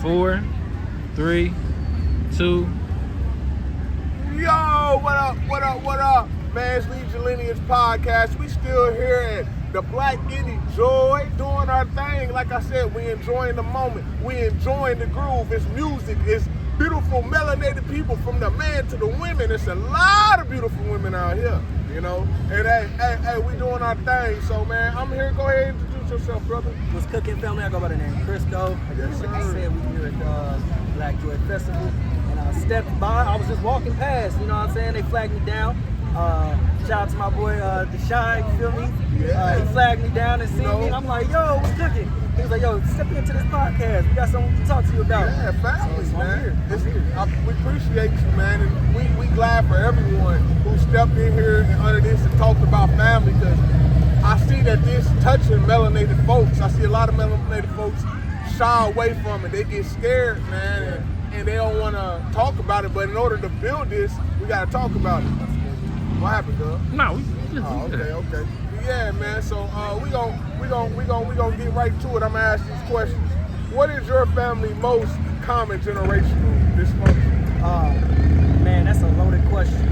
4, 3, 2. Yo, what up, what up, what up? Man, it's Lead Your Lineage podcast. We still here at the Black Indie Joy doing our thing. Like I said, we enjoying the moment. We enjoying the groove. It's music. It's beautiful melanated people from the man to the women. It's a lot of beautiful women out here, you know? And hey, we doing our thing. So, man, I'm here. Go ahead and introduce yourself, brother. What's cooking, family? I go by the name Crisco. Yes, Like I sir. said, we here at the Black Joy Festival. And I stepped by. I was just walking past, you know what I'm saying? They flagged me down. Shout out to my boy, Deshaun, you feel me? Yeah. He flagged me down and seen me. And I'm like, yo, what's cooking? He was like, yo, step into this podcast. We got something to talk to you about. Yeah, family, So, man. I'm here. We appreciate you, man, and we glad for everyone who stepped in here and under this and talked about family, because I see that this touching melanated folks. I see a lot of melanated folks shy away from it. They get scared, man, and they don't want to talk about it. But in order to build this, we got to talk about it. What happened, Doug? No, we Okay. Yeah, man. So we gon' get right to it. I'm gonna ask these questions. What is your family most common generational dysfunction? Man, that's a loaded question.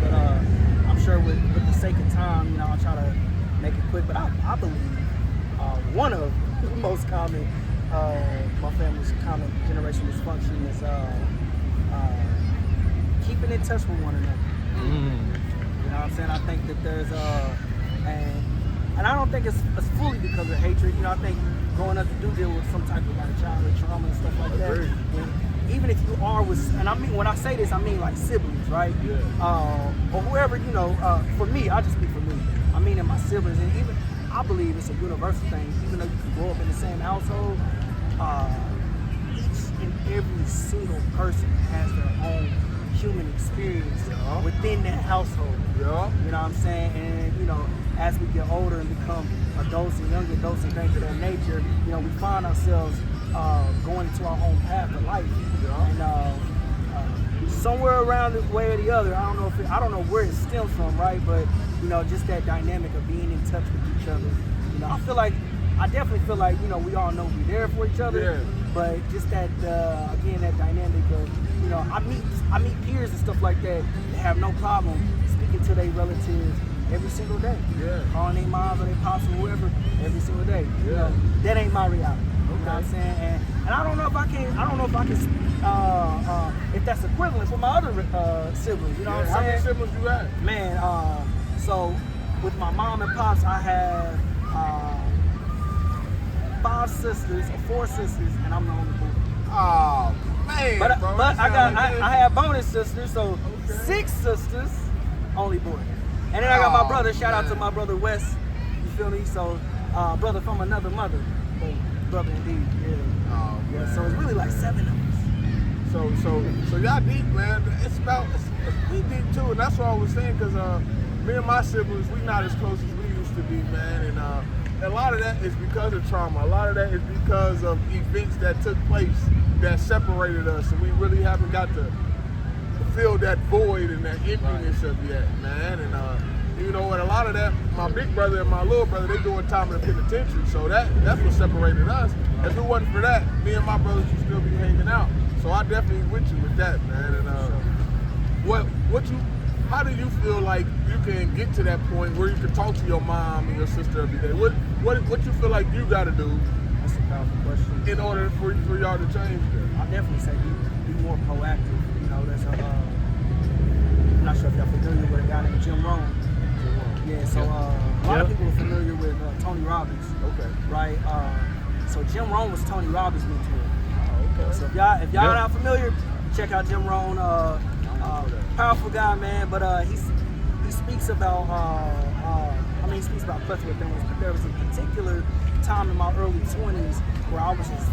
But I'm sure with the sake of time, you know, I'll try to make it quick. But I believe one of the most common, my family's common generational dysfunction is keeping in touch with one another. You know what I'm saying? I think that there's and I don't think it's fully because of hatred. You know, I think growing up you do deal with some type of like childhood trauma and stuff like that. And even if you are with, and I mean when I say this, I mean like siblings, right? Yeah. Or whoever, you know. For me, I just speak for me. I mean, in my siblings, and even I believe it's a universal thing. Even though you can grow up in the same household, each and every single person has their own human experience within that household. Yeah. You know what I'm saying? And you know, as we get older and become adults and young adults and things of that nature, you know, we find ourselves going into our own path of life. And somewhere around the way or the other, I don't know where it stems from, right? But you know, just that dynamic of being in touch with each other. You know, I definitely feel like, you know, we all know we're there for each other. Yeah. But just that again, that dynamic of, you know, I meet peers and stuff like that have no problem speaking to their relatives every single day. Yeah. Calling their moms or their pops or whoever every single day. You know, that ain't my reality. You know what I'm saying? And I don't know if I can if that's equivalent for my other siblings. You know what I'm saying? How many siblings you got? Man, so with my mom and pops, I have 5 sisters or 4 sisters, and I'm the only boy. Oh man, But bro, I have bonus sisters, so 6 sisters, only boy. And then I got my brother. Shout out to my brother Wes. You feel me? So brother from another mother. Brother indeed. Yeah. Oh, Yeah. So it's really like 7 of us. So y'all deep, man. We deep too, and that's what I was saying, because me and my siblings, we not as close as we used to be, man. And a lot of that is because of trauma. A lot of that is because of events that took place that separated us, and we really haven't got to fill that void and that emptiness of yet, man. And you know what? A lot of that, my big brother and my little brother, they doing time in the penitentiary, so that's what separated us. If it wasn't for that, me and my brothers would still be hanging out. So I definitely with you with that, man. And how do you feel like you can get to that point where you can talk to your mom and your sister every day? What you feel like you got to do? That's a powerful question. In order for y'all to change that? I definitely say be more proactive. You know, there's I'm not sure if y'all familiar with a guy named Jim Rohn. Yeah, so a lot of people are familiar with Tony Robbins. Okay. Right? So Jim Rohn was Tony Robbins' mentor. Oh, okay. So if y'all not familiar, check out Jim Rohn. Powerful guy, man. But he speaks about he speaks about a plethora of things. But there was a particular time in my early 20s where I was just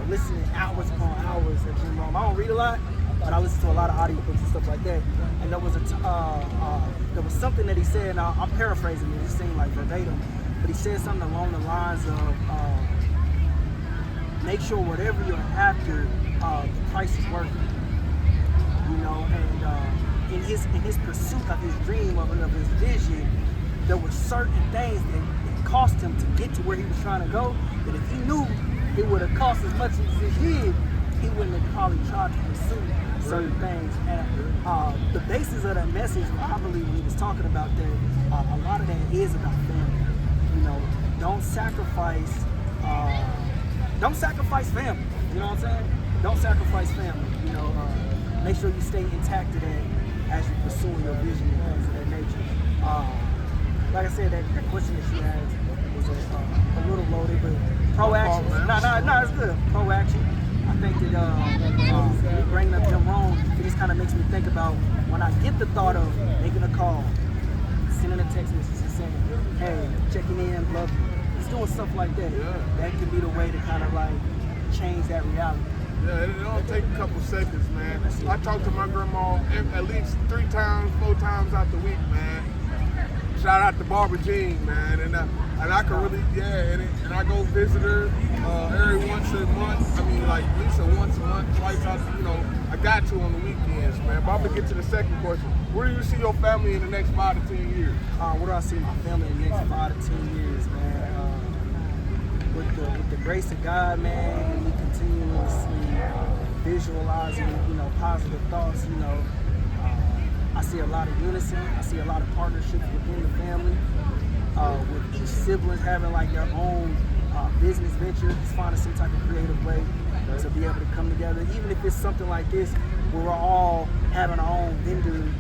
listening hours upon hours at Jim Rohn. I don't read a lot, but I listen to a lot of audiobooks and stuff like that. And there was something that he said. Now I'm paraphrasing it. It seemed like verbatim, but he said something along the lines of, make sure whatever you're after, the price is worth it. You know, and in his pursuit of his dream, of his vision, there were certain things that cost him to get to where he was trying to go, that if he knew it would have cost as much as it did, he wouldn't have probably tried to pursue certain things. And the basis of that message, probably when he was talking about that, a lot of that is about family. You know, don't sacrifice family. You know what I'm saying? Don't sacrifice family. You know, make sure you stay intact to that as you pursue your vision and things of that nature. Like I said, that question that she asked was a little loaded, but pro-action. No, it's good. Pro-action. I think that bringing up Jim Rohn, it just kind of makes me think about when I get the thought of making a call, sending a text message and saying, hey, checking in, love you. Just doing stuff like that. Yeah. That could be the way to kind of like change that reality. Yeah, it don't take a couple seconds, man. I talk to my grandma at least 3 times, 4 times out the week, man. Shout out to Barbara Jean, man, and I can really, and I go visit her every once a month. I mean, like at least once a month, twice out. You know, I got to on the weekends, man. But I'm gonna get to the second question. Where do you see your family in the next 5 to 10 years? Where do I see my family in the next 5 to 10 years, man? With the grace of God, man, and we continuously visualizing, you know, positive thoughts, you know. I see a lot of unison. I see a lot of partnerships within the family. With each sibling having like their own business venture, just finding some type of creative way to be able to come together. Even if it's something like this, where we're all having our own vending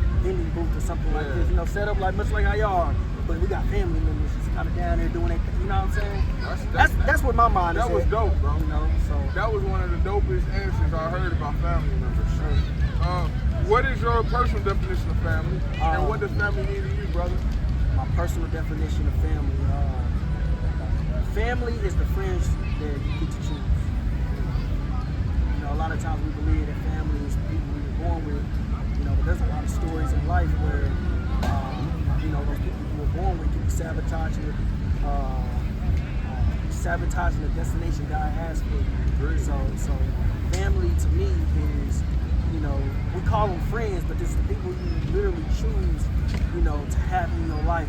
booth or something like this, you know, set up like much like how y'all are. But we got family members just kind of down there doing it. You know what I'm saying? That's what my mind is. That was dope, bro. You know, so that was one of the dopest answers I heard about family members. What is your personal definition of family, and what does family mean to you, brother? My personal definition of family. Family is the friends that you get to choose. You know, a lot of times we believe that family is the people we were born with. You know, but there's a lot of stories in life where you know, those people who were born with can be sabotaging the destination God has for you. So family to me is, you know, we call them friends, but this is the people you literally choose, you know, to have in your life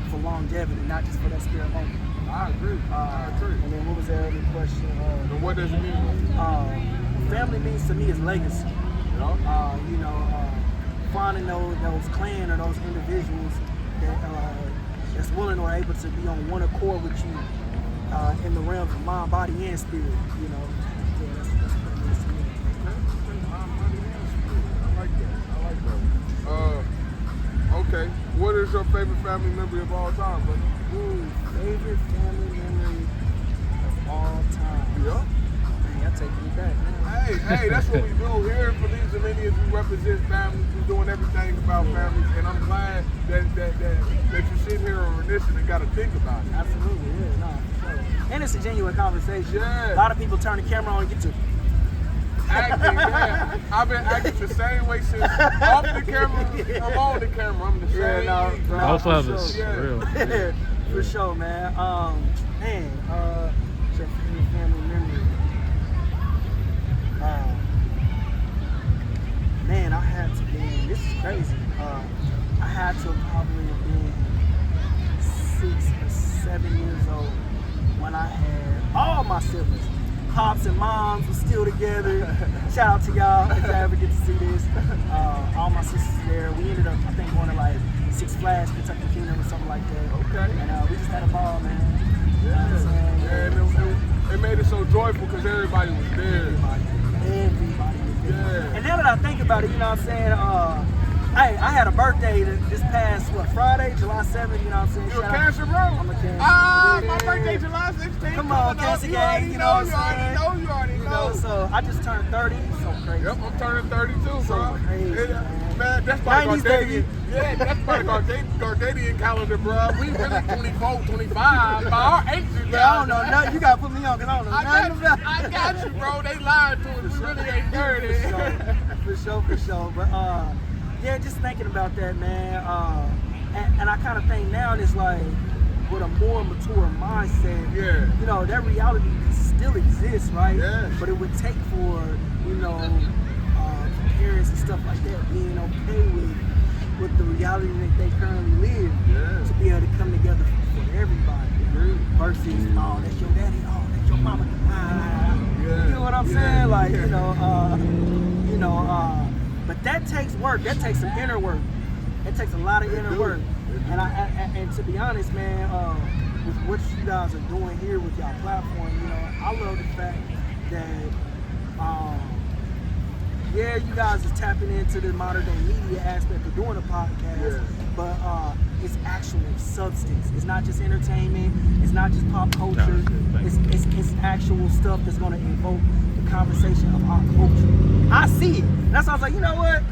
for longevity, not just for that spare moment. I agree. And then what was that other question? And what does it mean? Family means to me is legacy. Yeah. You know, finding those clan or those individuals that's willing or able to be on one accord with you in the realms of mind, body, and spirit. You know, yeah, that's what it means to me. I like that. Okay. What is your favorite family memory of all time, brother? Favorite family memory of all time? Yeah. Man, y'all taking me back, man. Hey, that's what we do here for these Dominions. We represent families. We're doing everything about families, and I'm glad that you sit here and listen and got to think about it. Absolutely, yeah, no, for sure. And it's a genuine conversation. Yeah. A lot of people turn the camera on and get to Acting, yeah. I've been acting the same way since off the camera. I'm on the camera. I'm the same. Both of us, yeah. for real. For sure, man. Your favorite family memory. Man, I had to be. This is crazy. I had to probably have been 6 or 7 years old when I had all my siblings. Pops and moms were still together. Shout out to y'all if y'all ever get to see this. All my sisters there. We ended up, I think, going to like Six Flags, Kentucky Kingdom or something like that. Okay. And we just had a ball, man. Yeah. And it made it so joyful because everybody was there. Everybody was there. Yeah. And now that I think about it, you know what I'm saying? Hey, I had a birthday this past, Friday, July 7th, you know what I'm saying? You a Cancer, bro? I'm a Cancer. My birthday, July 16th. Come on, Cancer gang, you know what I'm saying? You already know. So I just turned 30, so crazy. Yep, I'm turning 32, bro. So crazy, man, that's by 90s baby. Yeah, that's by the Gargadian calendar, bro. We really 24, 25. By our ages, Yeah, I don't know. No, you gotta put me on, because I don't know nothing about it. I got you, bro. They lied to us. We really ain't 30. For sure. But yeah, just thinking about that, man. And I kind of think now it's like with a more mature mindset. Yeah. You know, that reality still exists, right? Yeah. But it would take for, you know, parents and stuff like that being okay with the reality that they currently live. Yeah. To be able to come together for everybody. Versus, oh, that's your daddy. Oh, that's your mama. You know what I'm saying? Like, but that takes work. That takes some inner work. It takes a lot of inner work. And to be honest, man, with what you guys are doing here with y'all platform, I love the fact that, you guys is tapping into the modern day media aspect of doing a podcast, but it's actual substance. It's not just entertainment. It's not just pop culture. It's actual stuff that's going to evoke the conversation of our culture. I see it. That's why I was like, you know what?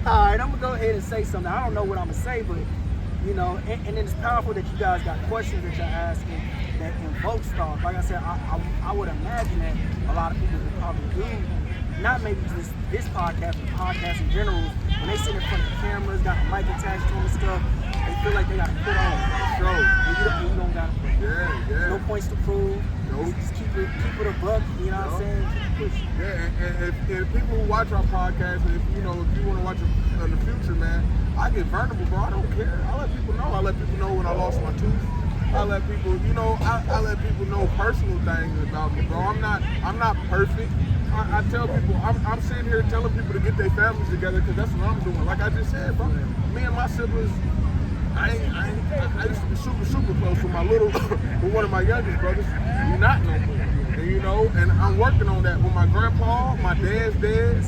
All right, I'm going to go ahead and say something. I don't know what I'm going to say, but, and then it's powerful that you guys got questions that you're asking that invoke thought. Like I said, I would imagine that a lot of people would probably do, not maybe just this podcast, but podcasts in general, when they sit in front of cameras, got a mic attached to them and stuff, they feel like they got to put on a show. And you don't got to put no points to prove. Nope. Just keep it a buck, you know what I'm saying? Keep pushing. Yeah, and people who watch our podcast, if you want to watch it in the future, man, I get vulnerable, bro. I don't care. I let people know. I let people know when I lost my tooth. I let people, I let people know personal things about me, bro. I'm not perfect. I tell people, I'm sitting here telling people to get their families together because that's what I'm doing. Like I just said, bro, me and my siblings, I used to be super, super close with with one of my youngest brothers. We're not no more, and I'm working on that with my grandpa. My dad's dead.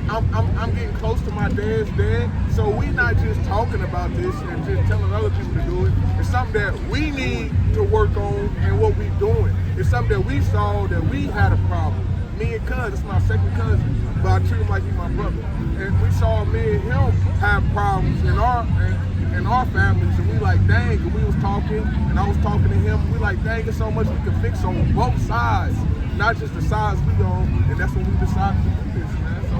I'm getting close to my dad's dad. So we're not just talking about this and just telling other people to do it. It's something that we need to work on and what we're doing. It's something that we saw that we had a problem. Me and Cuz, it's my second cousin, but I treat him like he's my brother. And we saw me and him have problems in our families, and we like, dang, and we was talking, and I was talking to him, and we like, dang, there's so much we can fix on both sides, not just the sides we on, and that's when we decided to do this, man. So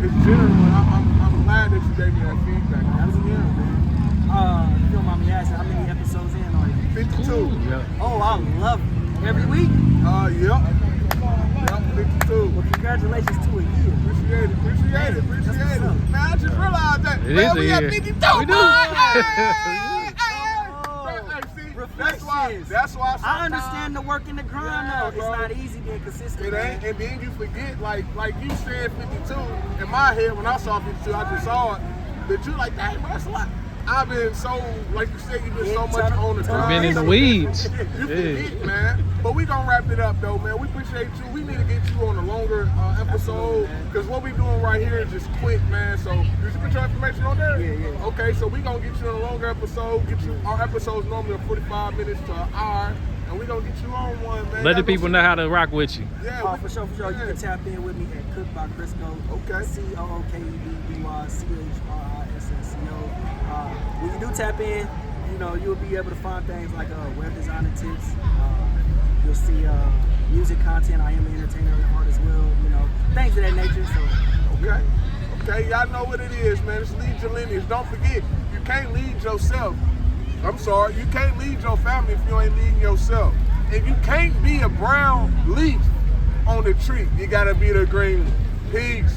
it's general, and I'm glad that you gave me that feedback. If you don't mind me asking, how many episodes in are you? 52. Yeah. Oh, I love it. Every week? Yep. 52. Well, congratulations to a year. Appreciate it. Man, I just realized that. It man, is a we year. at 52. We do. That's why I understand the work and the grind, though. bro. It's not easy being consistent. It ain't, and then you forget, like you said 52, in my head when I saw 52, I just saw it, that you're like, dang, bro, that's a lot. I've been so, like you said, you've been so much on the grind. Been in the weeds. You forget, man. But we gonna wrap it up, though, man. We appreciate you. We need to get you on a longer episode, because what we doing right here is just quick, man. So, did you put your information on there? Yeah. Okay, so we gonna get you on a longer episode. Our episodes normally are 45 minutes to an hour, and we gonna get you on one, man. Let the people know how to rock with you. Yeah, For sure. You can tap in with me at Cook by Crisco. Okay. COOKEDBYCHRISSCO. When you do tap in, you'll be able to find things like web designer tips. You'll see music content. I am an entertainer at heart as well. Things of that nature. So. Okay, y'all know what it is, man. It's Lead Your Lineage. Don't forget, you can't lead yourself. I'm sorry, you can't lead your family if you ain't leading yourself. And you can't be a brown leaf on the tree. You gotta be the green one. Peace.